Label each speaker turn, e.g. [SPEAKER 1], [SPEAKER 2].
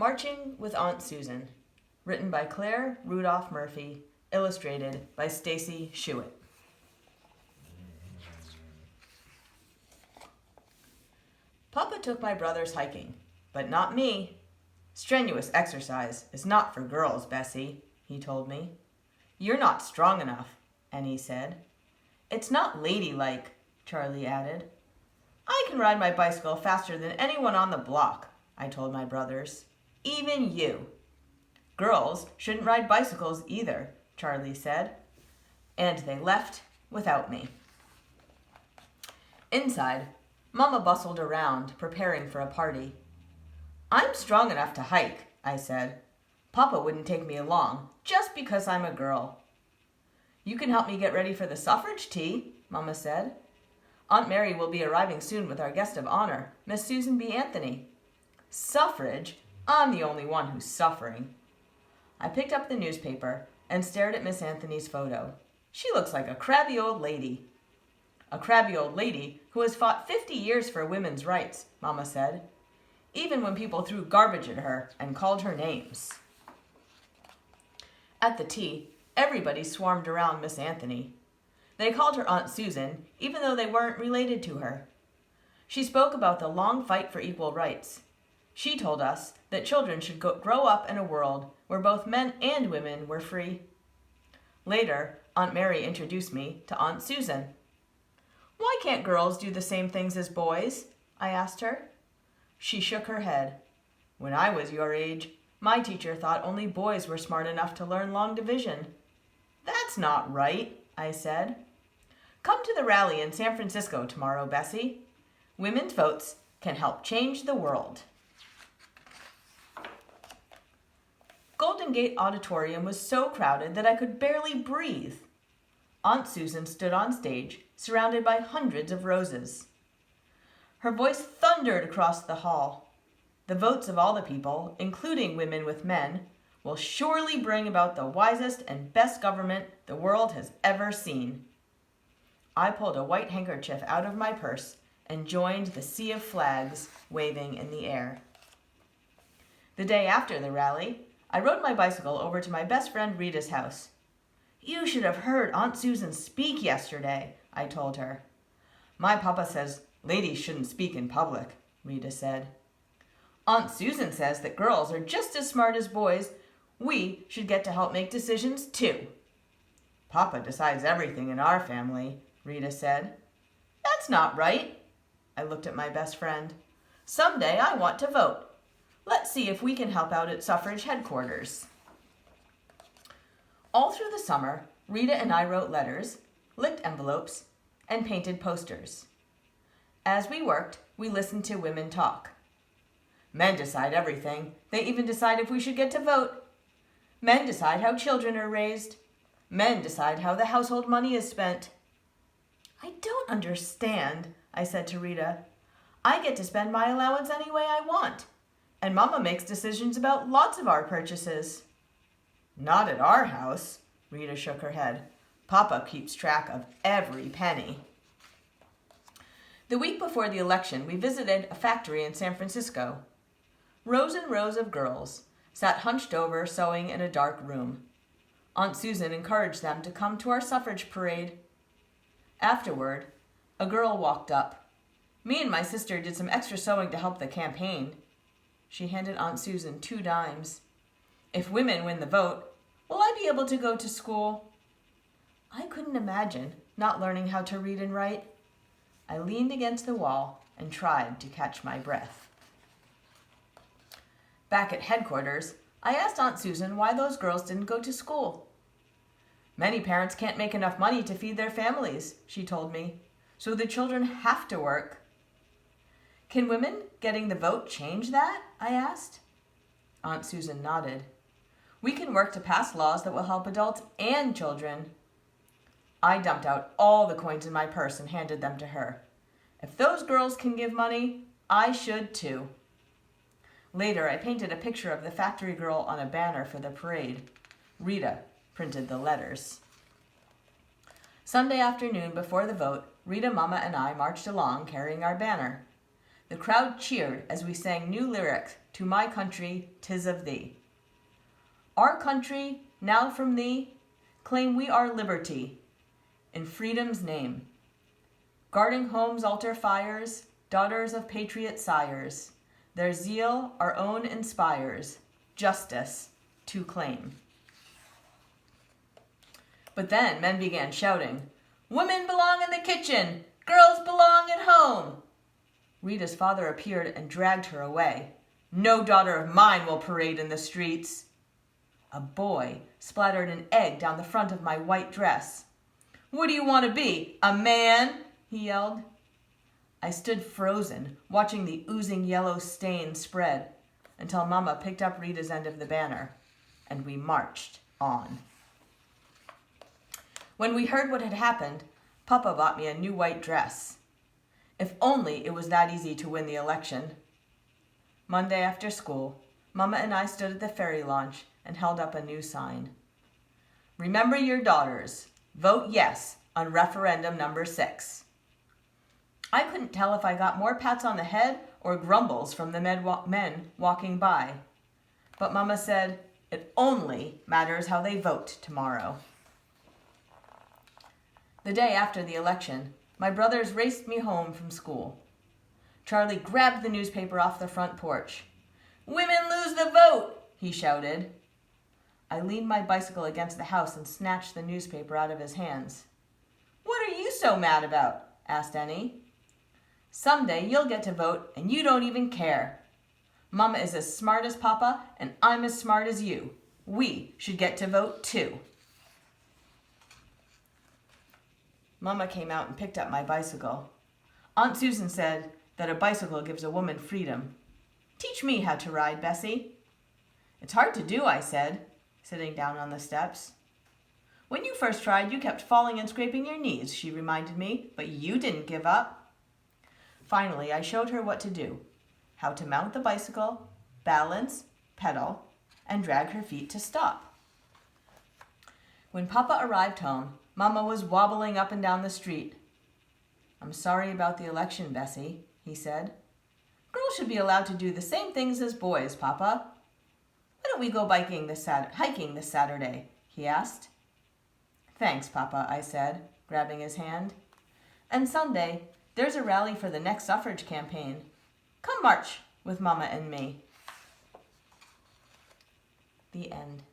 [SPEAKER 1] Marching with Aunt Susan, written by Claire Rudolph Murphy, illustrated by Stacy Schuett. Papa took my brothers hiking, but not me. Strenuous exercise is not for girls, Bessie, he told me. You're not strong enough, Annie said. It's not ladylike, Charlie added. I can ride my bicycle faster than anyone on the block, I told my brothers. Even you. Girls shouldn't ride bicycles either, Charlie said. And they left without me. Inside, Mama bustled around, preparing for a party. I'm strong enough to hike, I said. Papa wouldn't take me along, just because I'm a girl. You can help me get ready for the suffrage tea, Mama said. Aunt Mary will be arriving soon with our guest of honor, Miss Susan B. Anthony. Suffrage? I'm the only one who's suffering. I picked up the newspaper and stared at Miss Anthony's photo. She looks like a crabby old lady. A crabby old lady who has fought 50 years for women's rights, Mama said, even when people threw garbage at her and called her names. At the tea, everybody swarmed around Miss Anthony. They called her Aunt Susan, even though they weren't related to her. She spoke about the long fight for equal rights. She told us that children should grow up in a world where both men and women were free. Later, Aunt Mary introduced me to Aunt Susan. Why can't girls do the same things as boys? I asked her. She shook her head. When I was your age, my teacher thought only boys were smart enough to learn long division. That's not right, I said. Come to the rally in San Francisco tomorrow, Bessie. Women's votes can help change the world. Golden Gate Auditorium was so crowded that I could barely breathe. Aunt Susan stood on stage, surrounded by hundreds of roses. Her voice thundered across the hall. The votes of all the people, including women with men, will surely bring about the wisest and best government the world has ever seen. I pulled a white handkerchief out of my purse and joined the sea of flags waving in the air. The day after the rally, I rode my bicycle over to my best friend Rita's house. You should have heard Aunt Susan speak yesterday, I told her. My papa says ladies shouldn't speak in public, Rita said. Aunt Susan says that girls are just as smart as boys. We should get to help make decisions too. Papa decides everything in our family, Rita said. That's not right. I looked at my best friend. Someday I want to vote. Let's see if we can help out at suffrage headquarters. All through the summer, Rita and I wrote letters, licked envelopes, and painted posters. As we worked, we listened to women talk. Men decide everything. They even decide if we should get to vote. Men decide how children are raised. Men decide how the household money is spent. I don't understand, I said to Rita. I get to spend my allowance any way I want. And Mama makes decisions about lots of our purchases. Not at our house, Rita shook her head. Papa keeps track of every penny. The week before the election, we visited a factory in San Francisco. Rows and rows of girls sat hunched over, sewing in a dark room. Aunt Susan encouraged them to come to our suffrage parade. Afterward, a girl walked up. Me and my sister did some extra sewing to help the campaign. She handed Aunt Susan 2 dimes. If women win the vote, will I be able to go to school? I couldn't imagine not learning how to read and write. I leaned against the wall and tried to catch my breath. Back at headquarters, I asked Aunt Susan why those girls didn't go to school. Many parents can't make enough money to feed their families, she told me, so the children have to work. Can women getting the vote change that? I asked. Aunt Susan nodded. We can work to pass laws that will help adults and children. I dumped out all the coins in my purse and handed them to her. If those girls can give money, I should too. Later, I painted a picture of the factory girl on a banner for the parade. Rita printed the letters. Sunday afternoon before the vote, Rita, Mama, and I marched along carrying our banner. The crowd cheered as we sang new lyrics to My Country, 'Tis of Thee. Our country, now from thee, claim we our liberty, in freedom's name. Guarding home's altar fires, daughters of patriot sires, their zeal our own inspires, justice to claim. But then men began shouting, "Women belong in the kitchen! Girls belong at home!" Rita's father appeared and dragged her away. "No daughter of mine will parade in the streets." A boy splattered an egg down the front of my white dress. "What do you want to be, a man?" he yelled. I stood frozen, watching the oozing yellow stain spread, until Mama picked up Rita's end of the banner, and we marched on. When we heard what had happened, Papa bought me a new white dress. If only it was that easy to win the election. Monday after school, Mama and I stood at the ferry launch and held up a new sign. "Remember your daughters. Vote yes on referendum number 6. I couldn't tell if I got more pats on the head or grumbles from the men walking by. But Mama said, it only matters how they vote tomorrow. The day after the election, my brothers raced me home from school. Charlie grabbed the newspaper off the front porch. "Women lose the vote," he shouted. I leaned my bicycle against the house and snatched the newspaper out of his hands. "What are you so mad about?" asked Annie. "Someday you'll get to vote and you don't even care. Mama is as smart as Papa and I'm as smart as you. We should get to vote too." Mama came out and picked up my bicycle. Aunt Susan said that a bicycle gives a woman freedom. "Teach me how to ride, Bessie." "It's hard to do," I said, sitting down on the steps. "When you first tried, you kept falling and scraping your knees," she reminded me, "but you didn't give up." Finally, I showed her what to do, how to mount the bicycle, balance, pedal, and drag her feet to stop. When Papa arrived home, Mama was wobbling up and down the street. "I'm sorry about the election, Bessie," he said. "Girls should be allowed to do the same things as boys, Papa. Why don't we go hiking this Saturday?" he asked. "Thanks, Papa," I said, grabbing his hand. "And Sunday, there's a rally for the next suffrage campaign. Come march with Mama and me." The end.